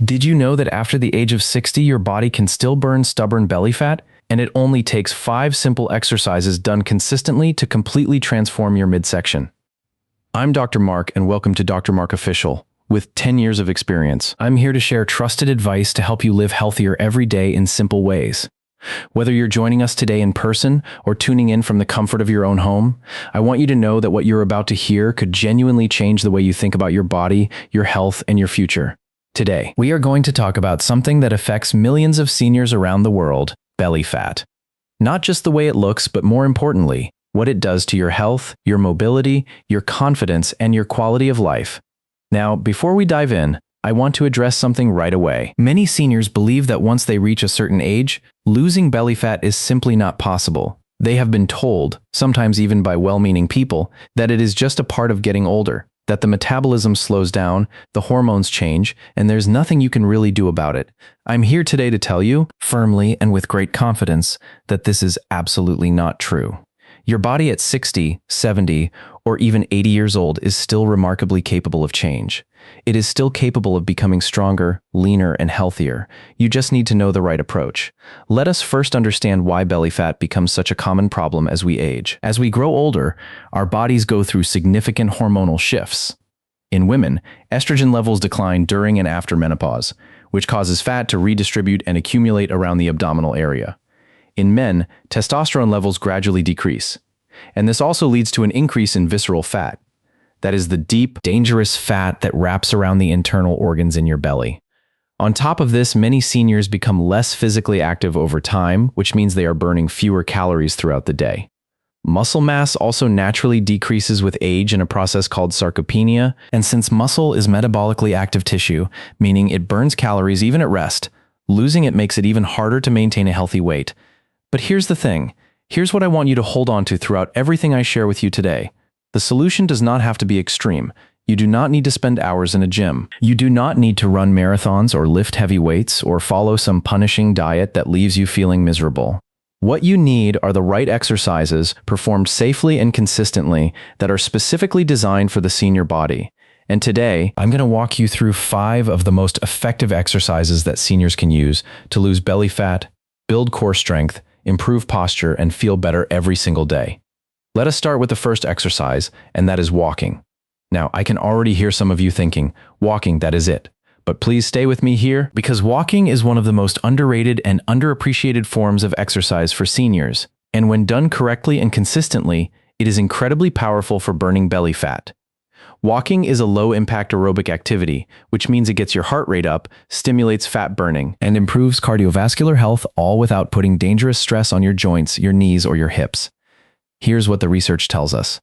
Did you know that after the age of 60, your body can still burn stubborn belly fat? And it only takes 5 simple exercises done consistently to completely transform your midsection. I'm Dr. Mark, and welcome to Dr. Mark Official. With 10 years of experience, I'm here to share trusted advice to help you live healthier every day in simple ways. Whether you're joining us today in person or tuning in from the comfort of your own home, I want you to know that what you're about to hear could genuinely change the way you think about your body, your health, and your future. Today, we are going to talk about something that affects millions of seniors around the world: belly fat. Not just the way it looks, but more importantly, what it does to your health, your mobility, your confidence, and your quality of life. Now, before we dive in, I want to address something right away. Many seniors believe that once they reach a certain age, losing belly fat is simply not possible. They have been told, sometimes even by well-meaning people, that it is just a part of getting older, that the metabolism slows down, the hormones change, and there's nothing you can really do about it. I'm here today to tell you, firmly and with great confidence, that this is absolutely not true. Your body at 60, 70, or even 80 years old is still remarkably capable of change. It is still capable of becoming stronger, leaner, and healthier. You just need to know the right approach. Let us first understand why belly fat becomes such a common problem as we age. As we grow older, our bodies go through significant hormonal shifts. In women, estrogen levels decline during and after menopause, which causes fat to redistribute and accumulate around the abdominal area. In men, testosterone levels gradually decrease, and this also leads to an increase in visceral fat. That is the deep, dangerous fat that wraps around the internal organs in your belly. On top of this, many seniors become less physically active over time, which means they are burning fewer calories throughout the day. Muscle mass also naturally decreases with age in a process called sarcopenia, and since muscle is metabolically active tissue, meaning it burns calories even at rest, losing it makes it even harder to maintain a healthy weight. But here's the thing. Here's what I want you to hold on to throughout everything I share with you today. The solution does not have to be extreme. You do not need to spend hours in a gym. You do not need to run marathons or lift heavy weights or follow some punishing diet that leaves you feeling miserable. What you need are the right exercises performed safely and consistently that are specifically designed for the senior body. And today, I'm going to walk you through 5 of the most effective exercises that seniors can use to lose belly fat, build core strength, improve posture, and feel better every single day. Let us start with the first exercise, and that is walking. Now, I can already hear some of you thinking, walking, that is it. But please stay with me here, because walking is one of the most underrated and underappreciated forms of exercise for seniors. And when done correctly and consistently, it is incredibly powerful for burning belly fat. Walking is a low-impact aerobic activity, which means it gets your heart rate up, stimulates fat burning, and improves cardiovascular health, all without putting dangerous stress on your joints, your knees, or your hips. Here's what the research tells us.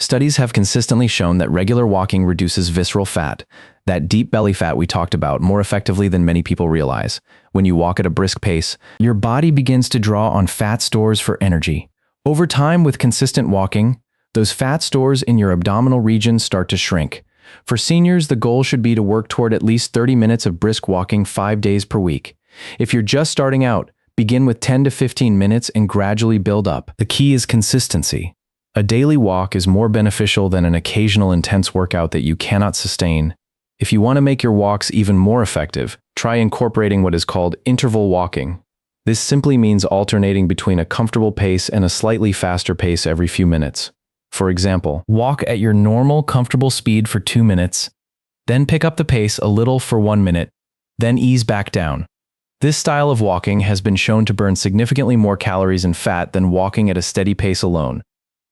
Studies have consistently shown that regular walking reduces visceral fat, that deep belly fat we talked about, more effectively than many people realize. When you walk at a brisk pace, your body begins to draw on fat stores for energy. Over time, with consistent walking, those fat stores in your abdominal region start to shrink. For seniors, the goal should be to work toward at least 30 minutes of brisk walking 5 days per week. If you're just starting out, begin with 10 to 15 minutes and gradually build up. The key is consistency. A daily walk is more beneficial than an occasional intense workout that you cannot sustain. If you want to make your walks even more effective, try incorporating what is called interval walking. This simply means alternating between a comfortable pace and a slightly faster pace every few minutes. For example, walk at your normal, comfortable speed for 2 minutes, then pick up the pace a little for 1 minute, then ease back down. This style of walking has been shown to burn significantly more calories and fat than walking at a steady pace alone.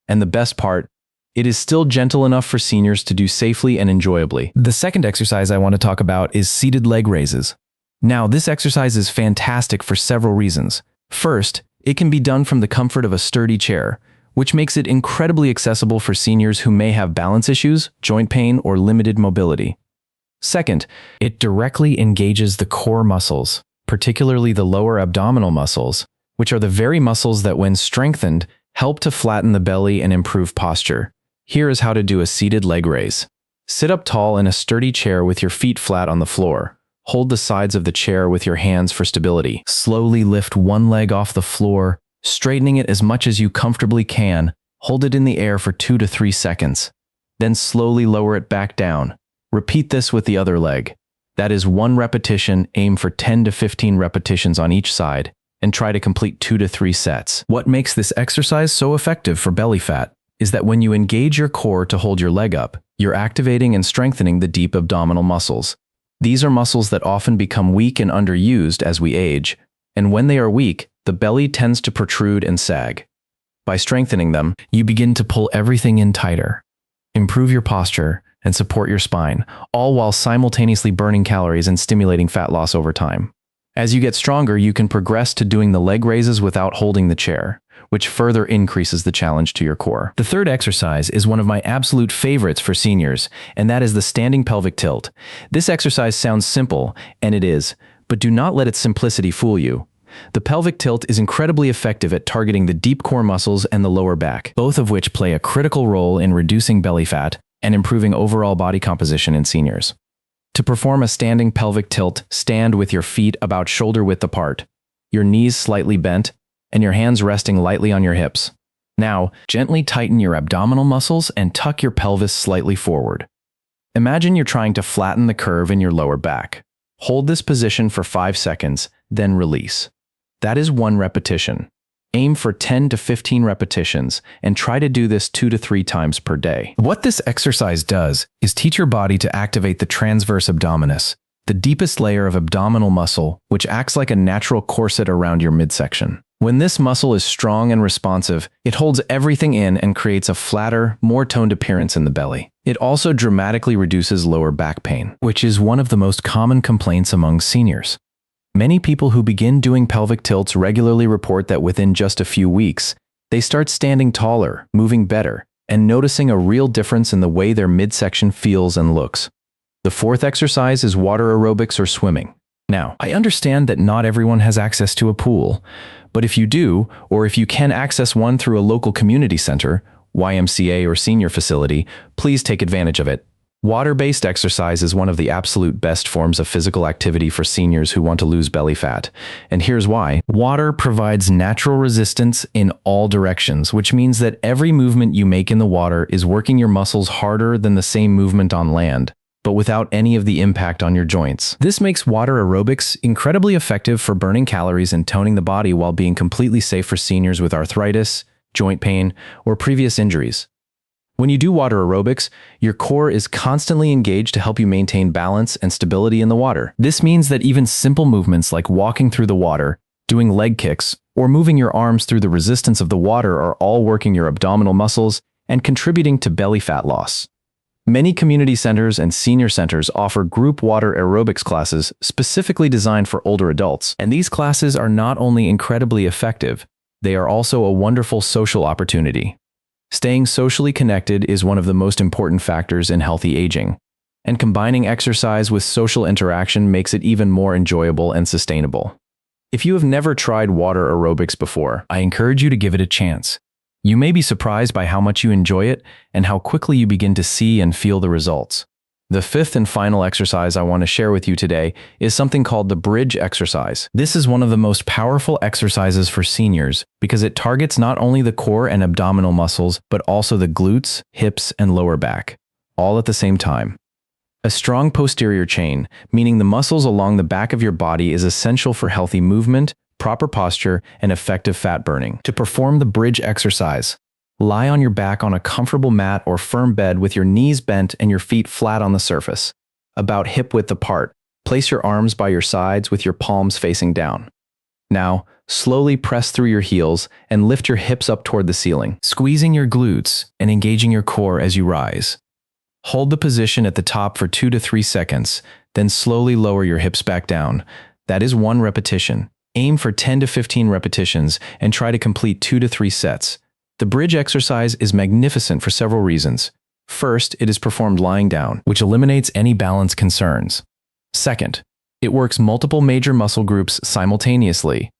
And the best part, it is still gentle enough for seniors to do safely and enjoyably. The second exercise I want to talk about is seated leg raises. Now, this exercise is fantastic for several reasons. First, it can be done from the comfort of a sturdy chair, which makes it incredibly accessible for seniors who may have balance issues, joint pain, or limited mobility. Second, it directly engages the core muscles, particularly the lower abdominal muscles, which are the very muscles that, when strengthened, help to flatten the belly and improve posture. Here is how to do a seated leg raise. Sit up tall in a sturdy chair with your feet flat on the floor. Hold the sides of the chair with your hands for stability. Slowly lift one leg off the floor, straightening it as much as you comfortably can. Hold it in the air for 2 to 3 seconds. Then slowly lower it back down. Repeat this with the other leg. That is 1 repetition, aim for 10 to 15 repetitions on each side, and try to complete 2 to 3 sets. What makes this exercise so effective for belly fat is that when you engage your core to hold your leg up, you're activating and strengthening the deep abdominal muscles. These are muscles that often become weak and underused as we age, and when they are weak, the belly tends to protrude and sag. By strengthening them, you begin to pull everything in tighter, improve your posture, and support your spine, all while simultaneously burning calories and stimulating fat loss over time. As you get stronger, you can progress to doing the leg raises without holding the chair, which further increases the challenge to your core. The third exercise is one of my absolute favorites for seniors, and that is the standing pelvic tilt. This exercise sounds simple, and it is, but do not let its simplicity fool you. The pelvic tilt is incredibly effective at targeting the deep core muscles and the lower back, both of which play a critical role in reducing belly fat and improving overall body composition in seniors. To perform a standing pelvic tilt, stand with your feet about shoulder width apart, your knees slightly bent, and your hands resting lightly on your hips. Now, gently tighten your abdominal muscles and tuck your pelvis slightly forward. Imagine you're trying to flatten the curve in your lower back. Hold this position for 5 seconds, then release. That is 1 repetition. Aim for 10 to 15 repetitions and try to do this 2 to 3 times per day. What this exercise does is teach your body to activate the transverse abdominis, the deepest layer of abdominal muscle, which acts like a natural corset around your midsection. When this muscle is strong and responsive, it holds everything in and creates a flatter, more toned appearance in the belly. It also dramatically reduces lower back pain, which is one of the most common complaints among seniors. Many people who begin doing pelvic tilts regularly report that within just a few weeks, they start standing taller, moving better, and noticing a real difference in the way their midsection feels and looks. The fourth exercise is water aerobics or swimming. Now, I understand that not everyone has access to a pool, but if you do, or if you can access one through a local community center, YMCA or senior facility, please take advantage of it. Water-based exercise is one of the absolute best forms of physical activity for seniors who want to lose belly fat. And here's why. Water provides natural resistance in all directions, which means that every movement you make in the water is working your muscles harder than the same movement on land, but without any of the impact on your joints. This makes water aerobics incredibly effective for burning calories and toning the body while being completely safe for seniors with arthritis, joint pain, or previous injuries. When you do water aerobics, your core is constantly engaged to help you maintain balance and stability in the water. This means that even simple movements like walking through the water, doing leg kicks, or moving your arms through the resistance of the water are all working your abdominal muscles and contributing to belly fat loss. Many community centers and senior centers offer group water aerobics classes specifically designed for older adults, and these classes are not only incredibly effective, they are also a wonderful social opportunity. Staying socially connected is one of the most important factors in healthy aging, and combining exercise with social interaction makes it even more enjoyable and sustainable. If you have never tried water aerobics before, I encourage you to give it a chance. You may be surprised by how much you enjoy it and how quickly you begin to see and feel the results. The fifth and final exercise I want to share with you today is something called the bridge exercise. This is one of the most powerful exercises for seniors because it targets not only the core and abdominal muscles, but also the glutes, hips, and lower back, all at the same time. A strong posterior chain, meaning the muscles along the back of your body, is essential for healthy movement, proper posture, and effective fat burning. To perform the bridge exercise, lie on your back on a comfortable mat or firm bed with your knees bent and your feet flat on the surface, about hip width apart. Place your arms by your sides with your palms facing down. Now, slowly press through your heels and lift your hips up toward the ceiling, squeezing your glutes and engaging your core as you rise. Hold the position at the top for 2 to 3 seconds, then slowly lower your hips back down. That is 1 repetition. Aim for 10 to 15 repetitions and try to complete 2 to 3 sets. The bridge exercise is magnificent for several reasons. First, it is performed lying down, which eliminates any balance concerns. Second, it works multiple major muscle groups simultaneously,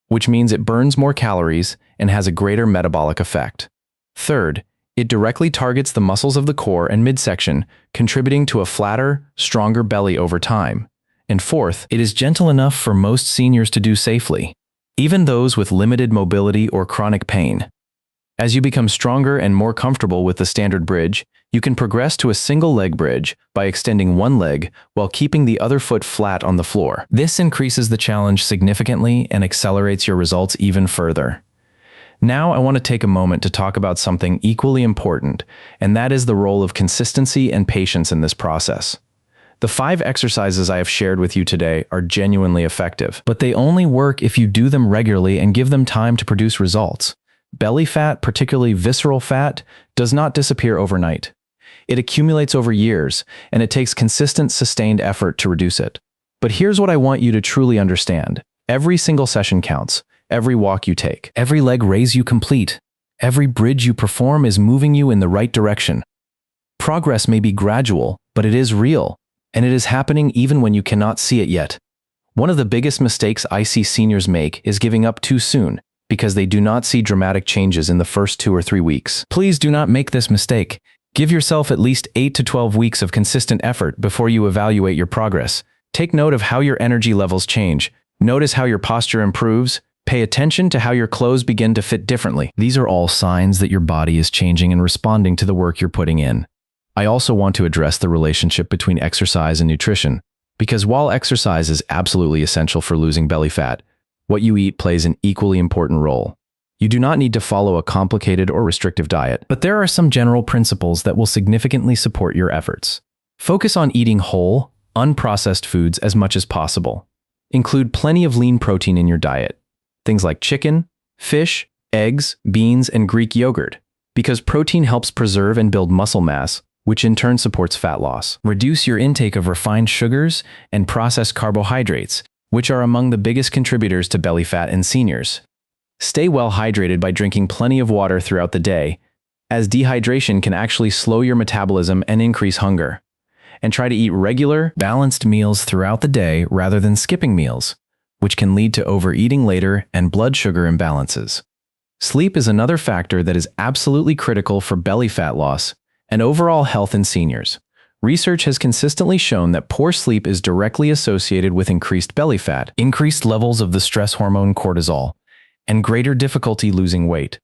which means it burns more calories and has a greater metabolic effect. Third, it directly targets the muscles of the core and midsection, contributing to a flatter, stronger belly over time. And fourth, it is gentle enough for most seniors to do safely, even those with limited mobility or chronic pain. As you become stronger and more comfortable with the standard bridge, you can progress to a single leg bridge by extending one leg while keeping the other foot flat on the floor. This increases the challenge significantly and accelerates your results even further. Now I want to take a moment to talk about something equally important, and that is the role of consistency and patience in this process. The 5 exercises I have shared with you today are genuinely effective, but they only work if you do them regularly and give them time to produce results. Belly fat, particularly visceral fat, does not disappear overnight. It accumulates over years, and it takes consistent, sustained effort to reduce it. But here's what I want you to truly understand. Every single session counts. Every walk you take, every leg raise you complete, every bridge you perform is moving you in the right direction. Progress may be gradual, but it is real, and it is happening even when you cannot see it yet. One of the biggest mistakes I see seniors make is giving up too soon because they do not see dramatic changes in the first 2 or 3 weeks. Please do not make this mistake. Give yourself at least 8 to 12 weeks of consistent effort before you evaluate your progress. Take note of how your energy levels change. Notice how your posture improves. Pay attention to how your clothes begin to fit differently. These are all signs that your body is changing and responding to the work you're putting in. I also want to address the relationship between exercise and nutrition, because while exercise is absolutely essential for losing belly fat, what you eat plays an equally important role. You do not need to follow a complicated or restrictive diet, but there are some general principles that will significantly support your efforts. Focus on eating whole, unprocessed foods as much as possible. Include plenty of lean protein in your diet. Things like chicken, fish, eggs, beans, and Greek yogurt, because protein helps preserve and build muscle mass, which in turn supports fat loss. Reduce your intake of refined sugars and processed carbohydrates, which are among the biggest contributors to belly fat in seniors. Stay well hydrated by drinking plenty of water throughout the day, as dehydration can actually slow your metabolism and increase hunger. And try to eat regular, balanced meals throughout the day rather than skipping meals, which can lead to overeating later and blood sugar imbalances. Sleep is another factor that is absolutely critical for belly fat loss and overall health in seniors. Research has consistently shown that poor sleep is directly associated with increased belly fat, increased levels of the stress hormone cortisol, and greater difficulty losing weight.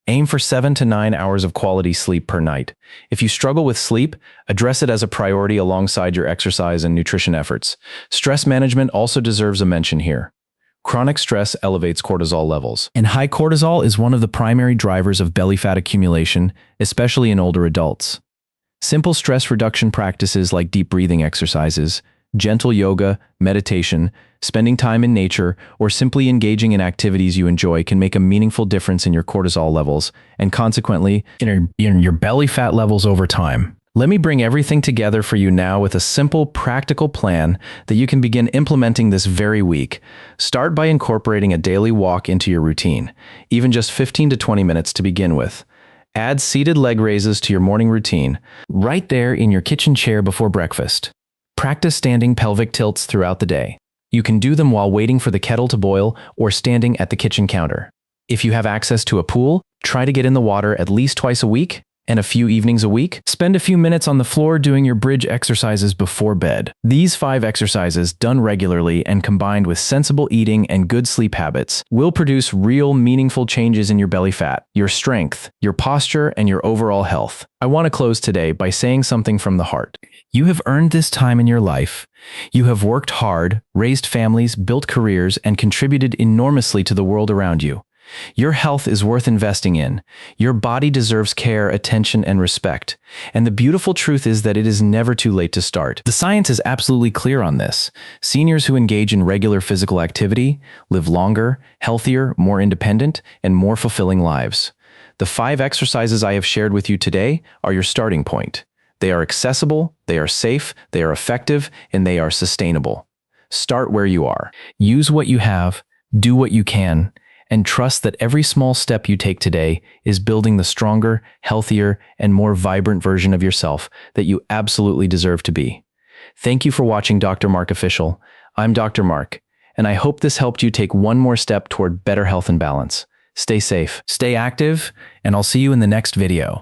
Aim for 7 to 9 hours of quality sleep per night. If you struggle with sleep, address it as a priority alongside your exercise and nutrition efforts. Stress management also deserves a mention here. Chronic stress elevates cortisol levels, and high cortisol is one of the primary drivers of belly fat accumulation, especially in older adults. Simple stress reduction practices like deep breathing exercises, gentle yoga, meditation, spending time in nature, or simply engaging in activities you enjoy can make a meaningful difference in your cortisol levels and consequently in your belly fat levels over time. Let me bring everything together for you now with a simple, practical plan that you can begin implementing this very week. Start by incorporating a daily walk into your routine, even just 15 to 20 minutes to begin with. Add seated leg raises to your morning routine, right there in your kitchen chair before breakfast. Practice standing pelvic tilts throughout the day. You can do them while waiting for the kettle to boil or standing at the kitchen counter. If you have access to a pool, try to get in the water at least twice a week and a few evenings a week. Spend a few minutes on the floor doing your bridge exercises before bed. These 5 exercises, done regularly and combined with sensible eating and good sleep habits, will produce real, meaningful changes in your belly fat, your strength, your posture, and your overall health. I want to close today by saying something from the heart. You have earned this time in your life. You have worked hard, raised families, built careers, and contributed enormously to the world around you. Your health is worth investing in. Your body deserves care, attention, and respect. And the beautiful truth is that it is never too late to start. The science is absolutely clear on this. Seniors who engage in regular physical activity live longer, healthier, more independent, and more fulfilling lives. The 5 exercises I have shared with you today are your starting point. They are accessible, they are safe, they are effective, and they are sustainable. Start where you are. Use what you have, do what you can, and trust that every small step you take today is building the stronger, healthier, and more vibrant version of yourself that you absolutely deserve to be. Thank you for watching Dr. Mark Official. I'm Dr. Mark, and I hope this helped you take one more step toward better health and balance. Stay safe, stay active, and I'll see you in the next video.